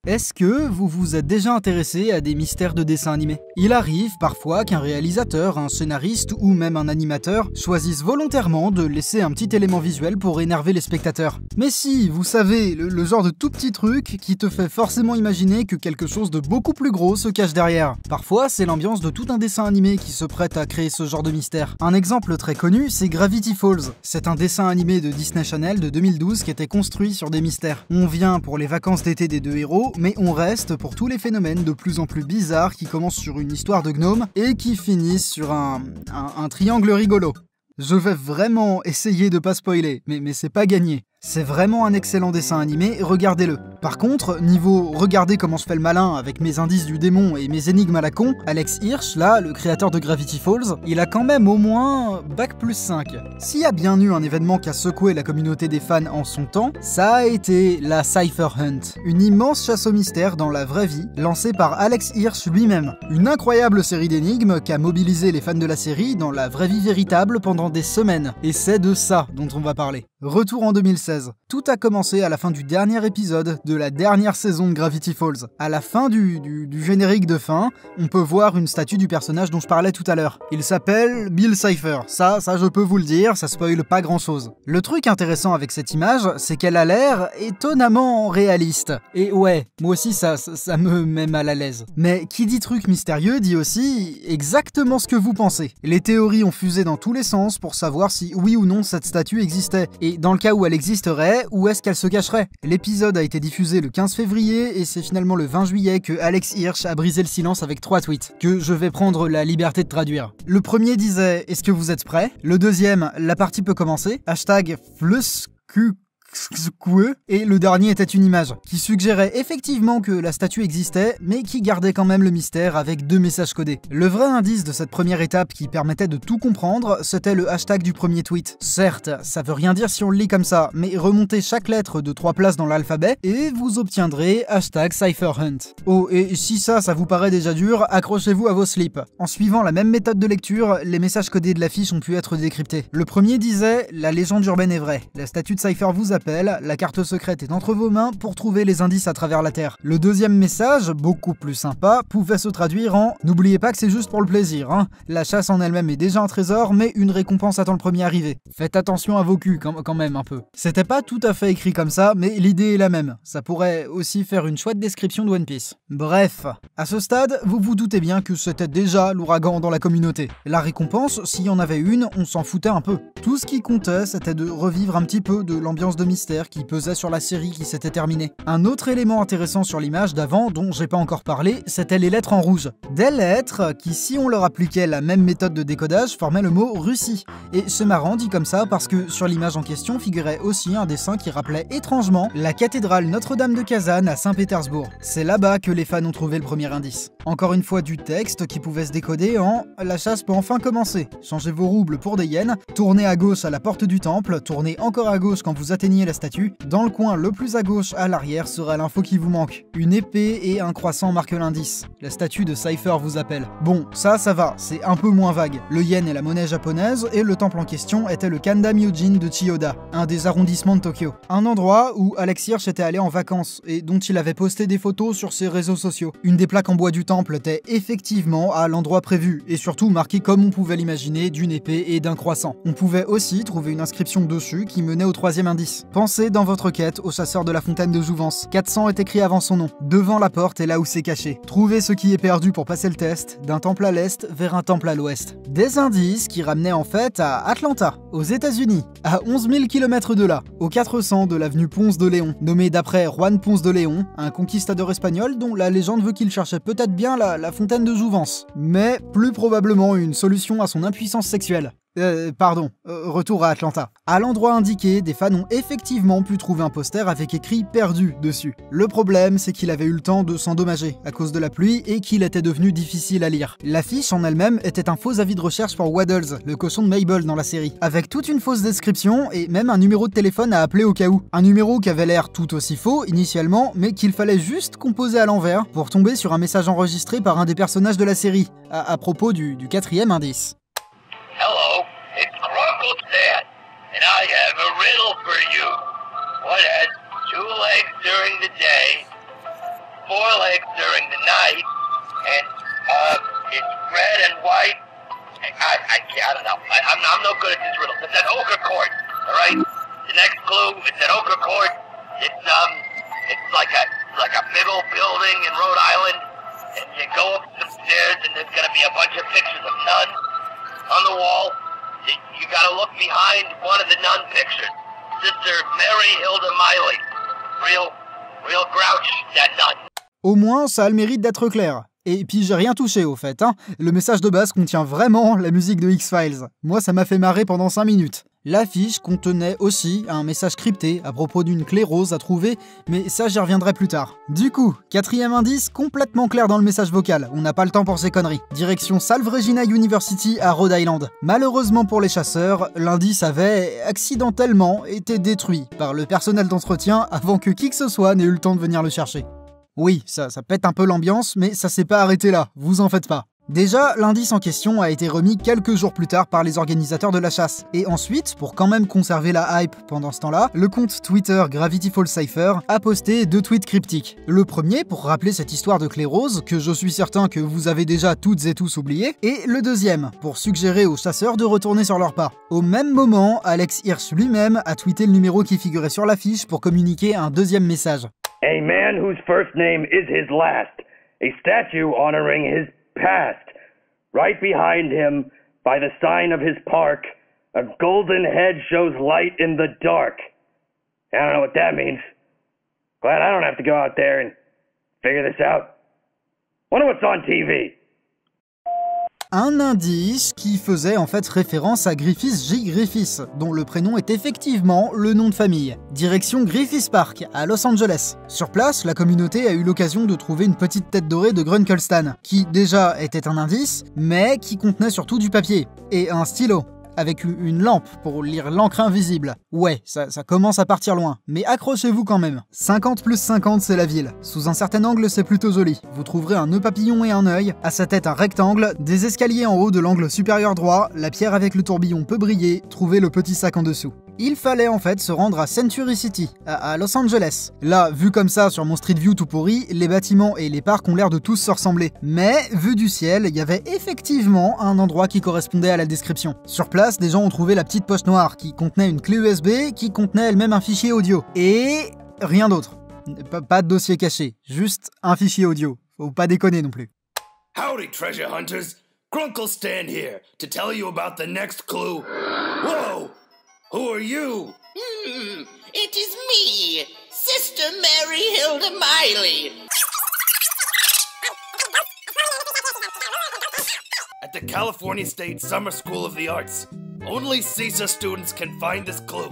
Est-ce que vous vous êtes déjà intéressé à des mystères de dessins animés? Il arrive parfois qu'un réalisateur, un scénariste ou même un animateur choisisse volontairement de laisser un petit élément visuel pour énerver les spectateurs. Mais si, vous savez, le genre de tout petit truc qui te fait forcément imaginer que quelque chose de beaucoup plus gros se cache derrière. Parfois, c'est l'ambiance de tout un dessin animé qui se prête à créer ce genre de mystère. Un exemple très connu, c'est Gravity Falls. C'est un dessin animé de Disney Channel de 2012 qui était construit sur des mystères. On vient pour les vacances d'été des deux héros, mais on reste pour tous les phénomènes de plus en plus bizarres qui commencent sur une histoire de gnome et qui finissent sur un triangle rigolo. Je vais vraiment essayer de pas spoiler, mais c'est pas gagné. C'est vraiment un excellent dessin animé, regardez-le. Par contre, niveau regardez comment je fais le malin avec mes indices du démon et mes énigmes à la con, Alex Hirsch, là, le créateur de Gravity Falls, il a quand même au moins bac+5. S'il y a bien eu un événement qui a secoué la communauté des fans en son temps, ça a été la Cypher Hunt, une immense chasse au mystère dans la vraie vie, lancée par Alex Hirsch lui-même. Une incroyable série d'énigmes qui a mobilisé les fans de la série dans la vraie vie véritable pendant des semaines. Et c'est de ça dont on va parler. Retour en 2016. Tout a commencé à la fin du dernier épisode de la dernière saison de Gravity Falls. À la fin du générique de fin, on peut voir une statue du personnage dont je parlais tout à l'heure. Il s'appelle Bill Cipher. Ça je peux vous le dire, ça spoile pas grand chose. Le truc intéressant avec cette image, c'est qu'elle a l'air étonnamment réaliste. Et ouais, moi aussi ça me met mal à l'aise. Mais qui dit truc mystérieux dit aussi exactement ce que vous pensez. Les théories ont fusé dans tous les sens pour savoir si oui ou non cette statue existait. Et dans le cas où elle existerait, où est-ce qu'elle se cacherait? L'épisode a été diffusé le 15 février et c'est finalement le 20 juillet que Alex Hirsch a brisé le silence avec 3 tweets, que je vais prendre la liberté de traduire. Le premier disait « Est-ce que vous êtes prêts ?» Le deuxième « La partie peut commencer » #FlusQ. Et le dernier était une image qui suggérait effectivement que la statue existait, mais qui gardait quand même le mystère avec 2 messages codés. Le vrai indice de cette première étape qui permettait de tout comprendre, c'était le hashtag du premier tweet. Certes, ça veut rien dire si on le lit comme ça, mais remontez chaque lettre de 3 places dans l'alphabet et vous obtiendrez #CypherHunt. Oh, et si ça vous paraît déjà dur, accrochez-vous à vos slips. En suivant la même méthode de lecture, les messages codés de l'affiche ont pu être décryptés. Le premier disait « La légende urbaine est vraie. La statue de Cypher vous appelle. La carte secrète est entre vos mains pour trouver les indices à travers la Terre. » Le deuxième message, beaucoup plus sympa, pouvait se traduire en « N'oubliez pas que c'est juste pour le plaisir, hein. La chasse en elle-même est déjà un trésor, mais une récompense attend le premier arrivé. Faites attention à vos culs quand même un peu. » C'était pas tout à fait écrit comme ça, mais l'idée est la même. Ça pourrait aussi faire une chouette description de One Piece. Bref, à ce stade, vous vous doutez bien que c'était déjà l'ouragan dans la communauté. La récompense, s'il y en avait une, on s'en foutait un peu. Tout ce qui comptait, c'était de revivre un petit peu de l'ambiance de mystère qui pesait sur la série qui s'était terminée. Un autre élément intéressant sur l'image d'avant, dont j'ai pas encore parlé, c'était les lettres en rouge. Des lettres qui, si on leur appliquait la même méthode de décodage, formaient le mot Russie. Et c'est marrant dit comme ça parce que sur l'image en question figurait aussi un dessin qui rappelait étrangement la cathédrale Notre-Dame de Kazan à Saint-Pétersbourg. C'est là-bas que les fans ont trouvé le premier indice. Encore une fois du texte qui pouvait se décoder en « La chasse peut enfin commencer. Changez vos roubles pour des yens, tournez à gauche à la porte du temple, tournez encore à gauche quand vous atteignez la statue. Dans le coin le plus à gauche à l'arrière sera l'info qui vous manque. Une épée et un croissant marquent l'indice. La statue de Cypher vous appelle. » Bon, ça va, c'est un peu moins vague. Le yen est la monnaie japonaise et le temple en question était le Kanda Myojin de Chiyoda, un des arrondissements de Tokyo. Un endroit où Alex Hirsch était allé en vacances et dont il avait posté des photos sur ses réseaux sociaux. Une des plaques en bois du temple était effectivement à l'endroit prévu et surtout marquée comme on pouvait l'imaginer d'une épée et d'un croissant. On pouvait aussi trouver une inscription dessus qui menait au troisième indice. Pensez dans votre quête au chasseur de la fontaine de Jouvence. 400 est écrit avant son nom. Devant la porte est là où c'est caché. Trouvez ce qui est perdu pour passer le test, d'un temple à l'est vers un temple à l'ouest. Des indices qui ramenaient en fait à Atlanta, aux États-Unis, à 11 000 km de là, au 400 de l'avenue Ponce de Léon, nommé d'après Juan Ponce de Léon, un conquistador espagnol dont la légende veut qu'il cherchait peut-être bien la fontaine de Jouvence, mais plus probablement une solution à son impuissance sexuelle. Retour à Atlanta. À l'endroit indiqué, des fans ont effectivement pu trouver un poster avec écrit « Perdu » dessus. Le problème, c'est qu'il avait eu le temps de s'endommager à cause de la pluie et qu'il était devenu difficile à lire. L'affiche en elle-même était un faux avis de recherche pour Waddles, le cochon de Mabel dans la série, avec toute une fausse description et même un numéro de téléphone à appeler au cas où. Un numéro qui avait l'air tout aussi faux initialement, mais qu'il fallait juste composer à l'envers pour tomber sur un message enregistré par un des personnages de la série, à propos du quatrième indice. Hello, it's Grunkle Dad, and I have a riddle for you. What has 2 legs during the day 4 legs during the night, and it's red and white. I don't know. I'm no good at these riddles. It's at Ochre Court, all right? The next clue, it's at Ochre Court. It's like a big old building in Rhode Island, and you go up some stairs, and there's gonna be a bunch of pictures of nuns on the wall. You gotta look behind one of the nun pictures. Sister Mary Hilda Miley. Real grouch, that nun. Au moins, ça a le mérite d'être clair. Et puis j'ai rien touché au fait, hein. Le message de base contient vraiment la musique de X-Files. Moi ça m'a fait marrer pendant 5 minutes. L'affiche contenait aussi un message crypté à propos d'une clé rose à trouver, mais ça j'y reviendrai plus tard. Du coup, 4e indice complètement clair dans le message vocal, on n'a pas le temps pour ces conneries. Direction Salve Regina University à Rhode Island. Malheureusement pour les chasseurs, l'indice avait accidentellement été détruit par le personnel d'entretien avant que qui que ce soit n'ait eu le temps de venir le chercher. Oui, ça pète un peu l'ambiance, mais ça s'est pas arrêté là, vous en faites pas. Déjà, l'indice en question a été remis quelques jours plus tard par les organisateurs de la chasse. Et ensuite, pour quand même conserver la hype pendant ce temps-là, le compte Twitter Gravity Falls Cypher a posté 2 tweets cryptiques. Le premier pour rappeler cette histoire de clé rose, que je suis certain que vous avez déjà toutes et tous oublié, et le deuxième pour suggérer aux chasseurs de retourner sur leurs pas. Au même moment, Alex Hirsch lui-même a tweeté le numéro qui figurait sur l'affiche pour communiquer un deuxième message. A man whose first name is his last, a statue honoring his past. Right behind him, by the sign of his park, a golden head shows light in the dark. I don't know what that means. Glad I don't have to go out there and figure this out. Wonder what's on TV. Un indice qui faisait en fait référence à Griffith J. Griffiths, dont le prénom est effectivement le nom de famille. Direction Griffith Park, à Los Angeles. Sur place, la communauté a eu l'occasion de trouver une petite tête dorée de Grunkelstan, qui déjà était un indice, mais qui contenait surtout du papier, et un stylo, avec une lampe pour lire l'encre invisible. Ouais, ça commence à partir loin, mais accrochez-vous quand même. 50 plus 50, c'est la ville. Sous un certain angle, c'est plutôt joli. Vous trouverez un nœud papillon et un œil, à sa tête un rectangle, des escaliers en haut de l'angle supérieur droit, la pierre avec le tourbillon peut briller, trouvez le petit sac en dessous. Il fallait en fait se rendre à Century City, à Los Angeles. Là, vu comme ça sur mon Street View tout pourri, les bâtiments et les parcs ont l'air de tous se ressembler. Mais, vu du ciel, il y avait effectivement un endroit qui correspondait à la description. Sur place, des gens ont trouvé la petite poche noire qui contenait une clé USB qui contenait elle-même un fichier audio. Et rien d'autre. Pas de dossier caché, juste un fichier audio. Faut pas déconner non plus. Howdy, treasure hunters. Grunkelstan here to tell you about the next clue. Whoa! Who are you? It is me, Sister Mary Hilda Miley. At the California State Summer School of the Arts. Only CISA students can find this clue.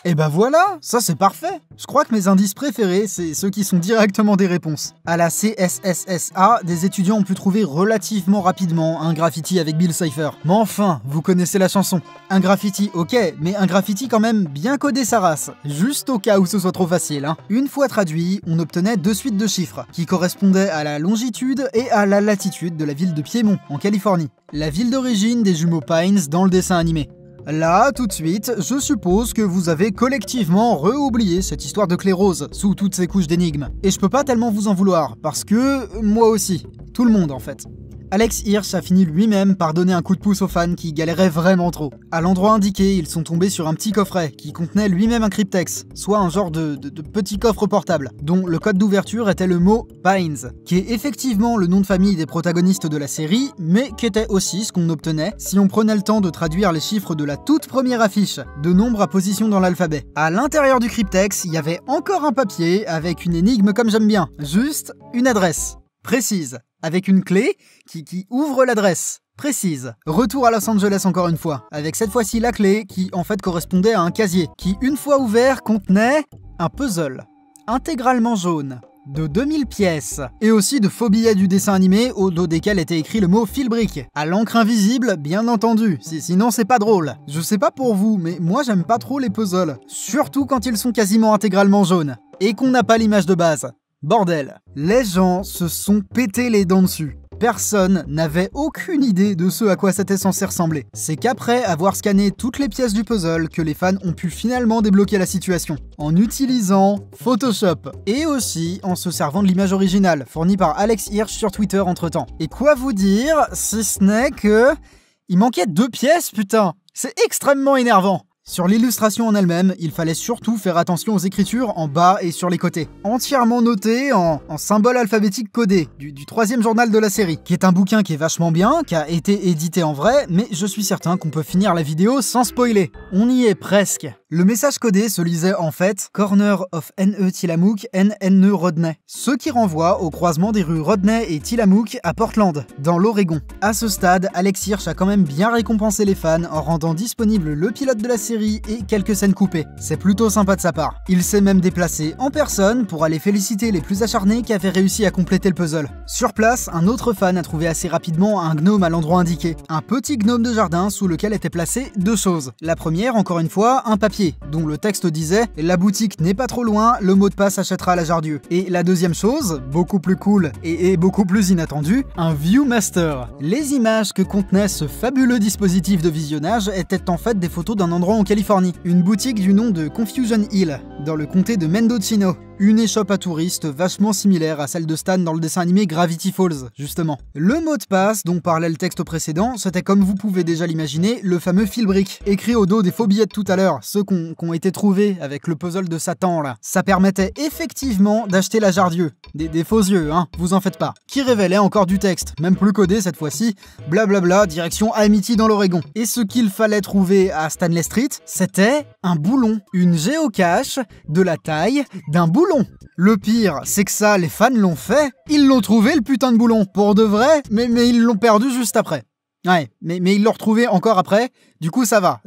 Et bah voilà, ça c'est parfait. Je crois que mes indices préférés, c'est ceux qui sont directement des réponses. À la CSSSA, des étudiants ont pu trouver relativement rapidement un graffiti avec Bill Cipher. Mais enfin, vous connaissez la chanson. Un graffiti, ok, mais un graffiti quand même bien codé sa race. Juste au cas où ce soit trop facile, hein. Une fois traduit, on obtenait 2 suites de chiffres, qui correspondaient à la longitude et à la latitude de la ville de Piémont, en Californie. La ville d'origine des jumeaux Pines dans le dessin animé. Là, tout de suite, je suppose que vous avez collectivement re-oublié cette histoire de clé rose sous toutes ces couches d'énigmes. Et je peux pas tellement vous en vouloir, parce que moi aussi. Tout le monde en fait. Alex Hirsch a fini lui-même par donner un coup de pouce aux fans qui galéraient vraiment trop. À l'endroit indiqué, ils sont tombés sur un petit coffret qui contenait lui-même un cryptex, soit un genre de petit coffre portable, dont le code d'ouverture était le mot Pines, qui est effectivement le nom de famille des protagonistes de la série, mais qui était aussi ce qu'on obtenait si on prenait le temps de traduire les chiffres de la toute première affiche, de nombre à position dans l'alphabet. À l'intérieur du cryptex, il y avait encore un papier avec une énigme comme j'aime bien, juste une adresse précise, avec une clé qui ouvre l'adresse précise. Retour à Los Angeles encore une fois, avec cette fois-ci la clé qui en fait correspondait à un casier, qui une fois ouvert contenait un puzzle, intégralement jaune, de 2000 pièces, et aussi de faux billets du dessin animé au dos desquels était écrit le mot Philbrick, à l'encre invisible bien entendu, sinon c'est pas drôle. Je sais pas pour vous, mais moi j'aime pas trop les puzzles, surtout quand ils sont quasiment intégralement jaunes, et qu'on n'a pas l'image de base. Bordel, les gens se sont pété les dents dessus. personne n'avait aucune idée de ce à quoi c'était censé ressembler. C'est qu'après avoir scanné toutes les pièces du puzzle que les fans ont pu finalement débloquer la situation, en utilisant Photoshop, et aussi en se servant de l'image originale, fournie par Alex Hirsch sur Twitter entre-temps. Et quoi vous dire, si ce n'est que... il manquait 2 pièces, putain! C'est extrêmement énervant! Sur l'illustration en elle-même, il fallait surtout faire attention aux écritures en bas et sur les côtés. Entièrement notées en symboles alphabétiques codés, du 3e journal de la série, qui est un bouquin qui est vachement bien, qui a été édité en vrai, mais je suis certain qu'on peut finir la vidéo sans spoiler. On y est presque. Le message codé se lisait en fait « Corner of N.E. Tillamook and N.E. Rodney », ce qui renvoie au croisement des rues Rodney et Tillamook à Portland, dans l'Oregon. À ce stade, Alex Hirsch a quand même bien récompensé les fans en rendant disponible le pilote de la série et quelques scènes coupées. C'est plutôt sympa de sa part. Il s'est même déplacé en personne pour aller féliciter les plus acharnés qui avaient réussi à compléter le puzzle. Sur place, un autre fan a trouvé assez rapidement un gnome à l'endroit indiqué. Un petit gnome de jardin sous lequel étaient placées 2 choses. La première, encore une fois, un papier dont le texte disait « La boutique n'est pas trop loin, le mot de passe achètera à la Jardieu ». Et la deuxième chose, beaucoup plus cool et beaucoup plus inattendue, un Viewmaster. Les images que contenait ce fabuleux dispositif de visionnage étaient en fait des photos d'un endroit en Californie, une boutique du nom de Confusion Hill, dans le comté de Mendocino. Une échoppe à touristes vachement similaire à celle de Stan dans le dessin animé Gravity Falls, justement. Le mot de passe dont parlait le texte précédent, c'était comme vous pouvez déjà l'imaginer, le fameux fil brick, écrit au dos des faux billets de tout à l'heure, ceux qui ont été trouvés avec le puzzle de Satan là. Ça permettait effectivement d'acheter la Jardieu. Des faux yeux, hein, vous en faites pas. Qui révélait encore du texte, même plus codé cette fois-ci, blablabla, direction Amity dans l'Oregon. Et ce qu'il fallait trouver à Stanley Street, c'était un boulon. Une géocache de la taille d'un boulon. Le pire, c'est que ça, les fans l'ont fait, ils l'ont trouvé le putain de boulon, pour de vrai, mais ils l'ont perdu juste après. Ouais, mais ils l'ont retrouvé encore après, du coup ça va,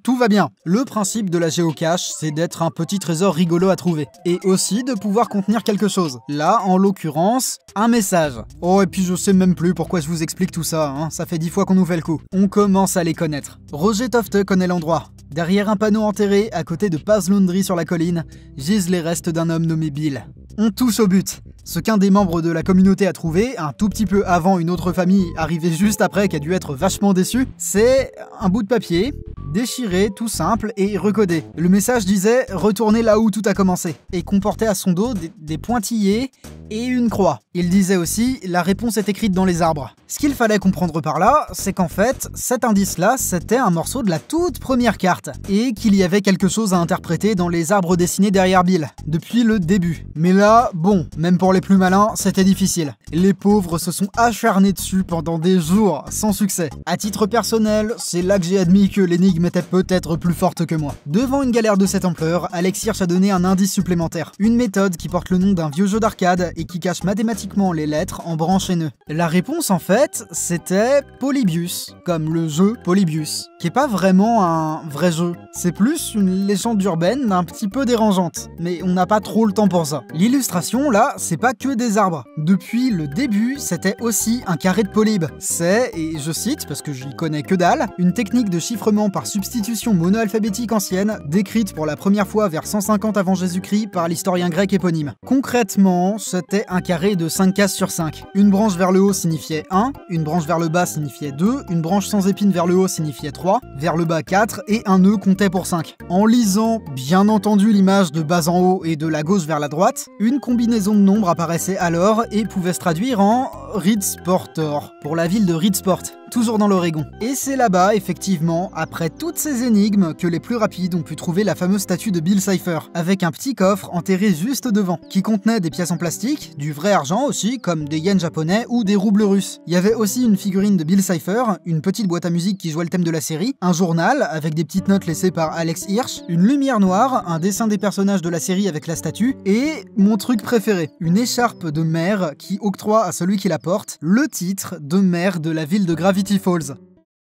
tout va bien. Le principe de la géocache, c'est d'être un petit trésor rigolo à trouver, et aussi de pouvoir contenir quelque chose. Là, en l'occurrence, un message. Oh, et puis je sais même plus pourquoi je vous explique tout ça, hein. Ça fait 10 fois qu'on nous fait le coup. On commence à les connaître. Roger Tofte connaît l'endroit. Derrière un panneau enterré, à côté de Paz Laundry sur la colline, gisent les restes d'un homme nommé Bill. On touche au but. Ce qu'un des membres de la communauté a trouvé, un tout petit peu avant une autre famille arrivée juste après qui a dû être vachement déçue, c'est un bout de papier, déchiré, tout simple et recodé. Le message disait « Retournez là où tout a commencé » et comportait à son dos des pointillés et une croix. Il disait aussi « La réponse est écrite dans les arbres ». Ce qu'il fallait comprendre par là, c'est qu'en fait, cet indice-là, c'était un morceau de la toute première carte, et qu'il y avait quelque chose à interpréter dans les arbres dessinés derrière Bill, depuis le début. Mais là, bon, même pour les plus malins, c'était difficile. Les pauvres se sont acharnés dessus pendant des jours, sans succès. À titre personnel, c'est là que j'ai admis que l'énigme était peut-être plus forte que moi. Devant une galère de cette ampleur, Alex Hirsch a donné un indice supplémentaire. Une méthode qui porte le nom d'un vieux jeu d'arcade et qui cache mathématiquement les lettres en branches et nœuds. La réponse, en fait, c'était Polybius, comme le jeu Polybius, qui est pas vraiment un vrai jeu. C'est plus une légende urbaine un petit peu dérangeante, mais on n'a pas trop le temps pour ça. L'illustration, là, c'est pas que des arbres. Depuis le début, c'était aussi un carré de polybe. C'est, et je cite, parce que j'y connais que dalle, une technique de chiffrement par substitution monoalphabétique ancienne, décrite pour la première fois vers 150 avant Jésus-Christ par l'historien grec éponyme. Concrètement, c'était un carré de 5 cases sur 5. Une branche vers le haut signifiait 1, une branche vers le bas signifiait 2, une branche sans épine vers le haut signifiait 3, vers le bas 4, et un nœud comptait pour 5. En lisant, bien entendu, l'image de bas en haut et de la gauche vers la droite, une combinaison de nombres apparaissait alors et pouvait se traduire en Reedsportor, pour la ville de Reedsport, toujours dans l'Oregon. Et c'est là-bas, effectivement, après toutes ces énigmes, que les plus rapides ont pu trouver la fameuse statue de Bill Cipher, avec un petit coffre enterré juste devant, qui contenait des pièces en plastique, du vrai argent aussi, comme des yens japonais ou des roubles russes. Il y avait aussi une figurine de Bill Cipher, une petite boîte à musique qui jouait le thème de la série, un journal avec des petites notes laissées par Alex Hirsch, une lumière noire, un dessin des personnages de la série avec la statue, et mon truc préféré, une écharpe de maire qui octroie à celui qui la porte le titre de maire de la ville de Gravity Falls.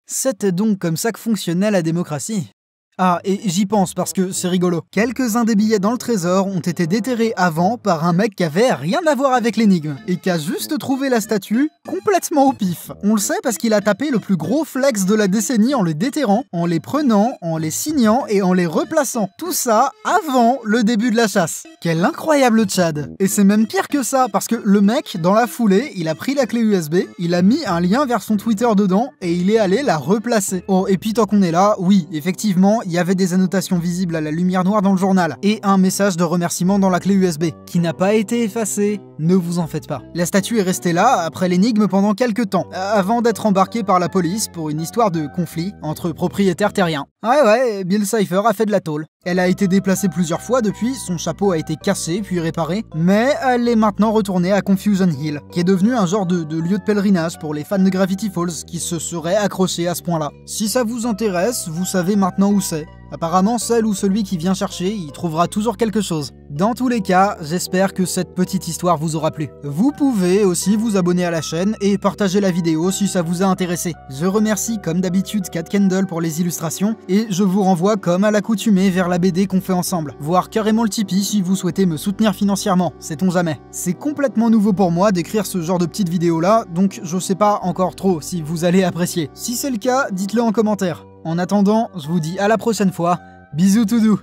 C'était donc comme ça que fonctionnait la démocratie. Ah, et j'y pense parce que c'est rigolo. Quelques-uns des billets dans le trésor ont été déterrés avant par un mec qui avait rien à voir avec l'énigme et qui a juste trouvé la statue complètement au pif. On le sait parce qu'il a tapé le plus gros flex de la décennie en les déterrant, en les prenant, en les signant et en les replaçant. Tout ça avant le début de la chasse. Quel incroyable Tchad! Et c'est même pire que ça parce que le mec, dans la foulée, il a pris la clé USB, il a mis un lien vers son Twitter dedans et il est allé la replacer. Oh, et puis tant qu'on est là, oui, effectivement, il y avait des annotations visibles à la lumière noire dans le journal et un message de remerciement dans la clé USB qui n'a pas été effacé. Ne vous en faites pas. La statue est restée là après l'énigme pendant quelques temps, avant d'être embarquée par la police pour une histoire de conflit entre propriétaires terriens. Ouais, Bill Cipher a fait de la tôle. Elle a été déplacée plusieurs fois depuis, son chapeau a été cassé puis réparé, mais elle est maintenant retournée à Confusion Hill, qui est devenu un genre de lieu de pèlerinage pour les fans de Gravity Falls qui se seraient accrochés à ce point-là. Si ça vous intéresse, vous savez maintenant où c'est. Apparemment, celle ou celui qui vient chercher, il trouvera toujours quelque chose. Dans tous les cas, j'espère que cette petite histoire vous aura plu. Vous pouvez aussi vous abonner à la chaîne et partager la vidéo si ça vous a intéressé. Je remercie comme d'habitude Cat Kendall pour les illustrations et je vous renvoie comme à l'accoutumée vers la BD qu'on fait ensemble, voire carrément le Tipeee si vous souhaitez me soutenir financièrement, sait-on jamais. C'est complètement nouveau pour moi d'écrire ce genre de petites vidéos là, donc je sais pas encore trop si vous allez apprécier. Si c'est le cas, dites-le en commentaire. En attendant, je vous dis à la prochaine fois, bisous tout doux.